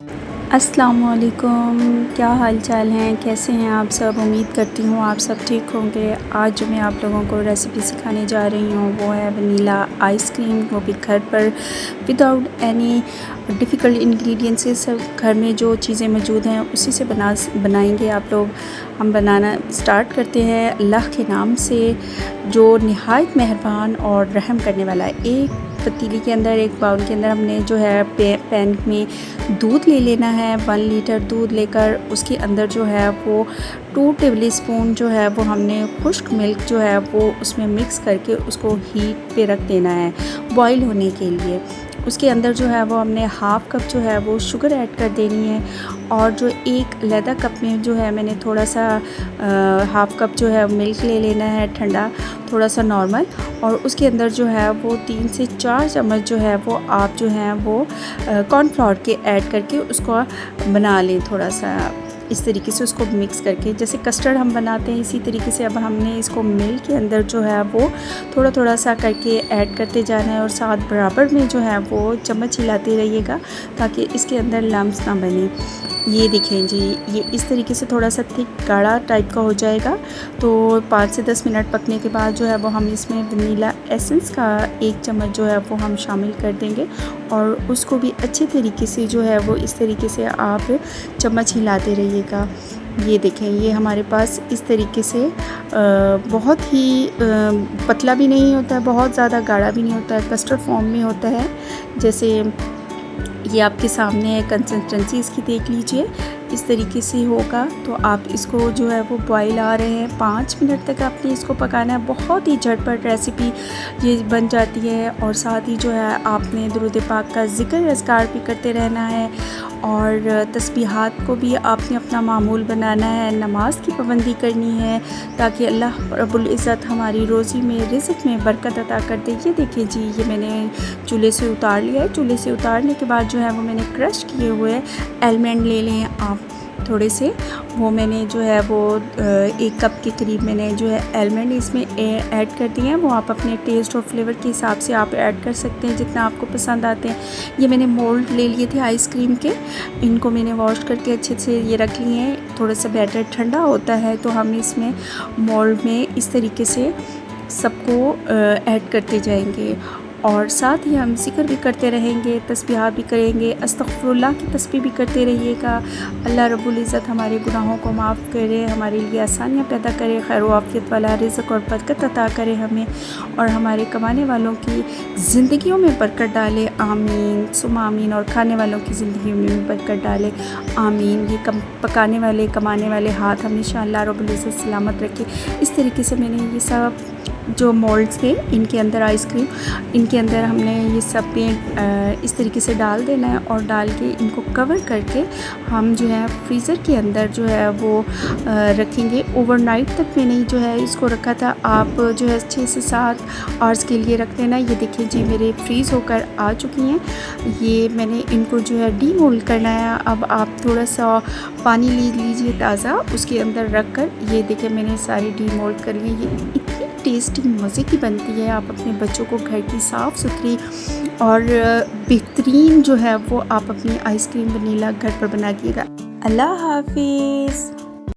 अस्सलामुअलैकुम, क्या हाल चाल हैं, कैसे हैं आप सब। उम्मीद करती हूँ आप सब ठीक होंगे। आज जो मैं आप लोगों को रेसिपी सिखाने जा रही हूँ वो है वनीला आइसक्रीम, वो भी घर पर विदाउट एनी डिफ़िकल्ट इंग्रेडिएंट्स से। सब घर में जो चीज़ें मौजूद हैं उसी से बनाएंगे आप लोग। हम बनाना स्टार्ट करते हैं अल्लाह के नाम से, जो निहायत मेहरबान और रहम करने वाला है। एक पतीली के अंदर, एक बाउल के अंदर हमने जो है पैन में दूध ले लेना है। 1 लीटर दूध लेकर उसके अंदर जो है वो 2 टेबल स्पून जो है वो हमने खुश्क मिल्क जो है वो उसमें मिक्स करके उसको हीट पे रख देना है बॉईल होने के लिए। उसके अंदर जो है वो हमने हाफ़ कप जो है वो शुगर ऐड कर देनी है, और जो एक लैदा कप में जो है मैंने थोड़ा सा हाफ़ कप जो है मिल्क ले लेना है ठंडा, थोड़ा सा नॉर्मल। और उसके अंदर जो है वो 3 से 4 चम्मच जो है वो आप जो हैं वो कॉर्नफ्लोर के ऐड करके उसको बना लें। थोड़ा सा इस तरीके से उसको मिक्स करके, जैसे कस्टर्ड हम बनाते हैं इसी तरीके से अब हमने इसको मिल्क के अंदर जो है वो थोड़ा थोड़ा सा करके ऐड करते जाना है, और साथ बराबर में जो है वो चम्मच हिलाते रहिएगा ताकि इसके अंदर लम्स ना बने। ये देखें जी, ये इस तरीके से थोड़ा सा थिक गाढ़ा टाइप का हो जाएगा। तो 5 से 10 मिनट पकने के बाद जो है वो हम इसमें वनीला एसेंस का 1 चम्मच जो है वो हम शामिल कर देंगे, और उसको भी अच्छे तरीके से जो है वो इस तरीके से आप चम्मच हिलाते रहिएगा। ये देखें, ये हमारे पास इस तरीके से बहुत ही पतला भी नहीं होता है, बहुत ज़्यादा गाढ़ा भी नहीं होता है, कस्टर्ड फॉर्म में होता है। जैसे ये आपके सामने है, कंसिस्टेंसी इसकी देख लीजिए, इस तरीके से होगा। तो आप इसको जो है वो बॉईल आ रहे हैं 5 मिनट तक आपने इसको पकाना है। बहुत ही झटपट रेसिपी ये बन जाती है, और साथ ही जो है आपने दुरूद पाक का ज़िक्र अज़कार भी करते रहना है, और तस्बीहात को भी आपने अपना मामूल बनाना है। नमाज की पाबंदी करनी है ताकि अल्लाह रब्बुल इज़्ज़त हमारी रोज़ी में, रिज़्क़ में बरकत अता कर दे। ये देखिए जी, ये मैंने चूल्हे से उतार लिया है। चूल्हे से उतारने के बाद जो है वो मैंने क्रश किए हुए आलमंड ले लें आप थोड़े से। वो मैंने जो है वो 1 कप के करीब मैंने जो है आलमंड इसमें ऐड कर दिए हैं। वो आप अपने टेस्ट और फ्लेवर के हिसाब से आप ऐड कर सकते हैं जितना आपको पसंद आते हैं। ये मैंने मोल्ड ले लिए थे आइसक्रीम के, इनको मैंने वॉश करके अच्छे से ये रख लिए हैं। थोड़ा सा बैटर ठंडा होता है तो हम इसमें मोल्ड में इस तरीके से सबको ऐड करते जाएंगे, और साथ ही हम ज़िक्र भी करते रहेंगे, तस्बीहात भी करेंगे, अस्तग़फ़िरुल्लाह की तस्बीह भी करते रहिएगा। अल्लाह रब्बुल इज़्ज़त हमारे गुनाहों को माफ़ करे, हमारे लिए आसानियाँ पैदा करे, खैर व आफ़ियत वाला रिज़्क़ और बरकत अता करे हमें, और हमारे कमाने वालों की ज़िंदगियों में बरकत डाले, आमीन सुम्मा आमीन। और खाने वालों की ज़िंदगियों में भी बरकत डाले, आमीन। ये पकाने वाले, कमाने वाले हाथ हमेशा अल्लाह रब्बुल इज़्ज़त सलामत रखे। इस तरीके से मैंने ये सब जो मोल्ड्स थे इनके अंदर आइसक्रीम, इनके अंदर हमने ये सब पे इस तरीके से डाल देना है, और डाल के इनको कवर करके हम जो है फ्रीज़र के अंदर जो है वो रखेंगे। ओवरनाइट तक मैंने जो है इसको रखा था। आप जो है 6 से 7 आवर्स के लिए रख देना। ये देखिए जी, मेरे फ्रीज़ होकर आ चुकी हैं। ये मैंने इनको जो है डीमोल्ड करना है। अब आप थोड़ा सा पानी ले लीजिए ताज़ा, उसके अंदर रख कर, ये देखिए मैंने सारी डीमोल्ड कर ली। ये इतनी टेस्टी मज़े की बनती है। आप अपने बच्चों को घर की साफ़ सुथरी और बेहतरीन जो है वो आप अपनी आइसक्रीम वनीला घर पर बनाइएगा। अल्लाह हाफ़िज़।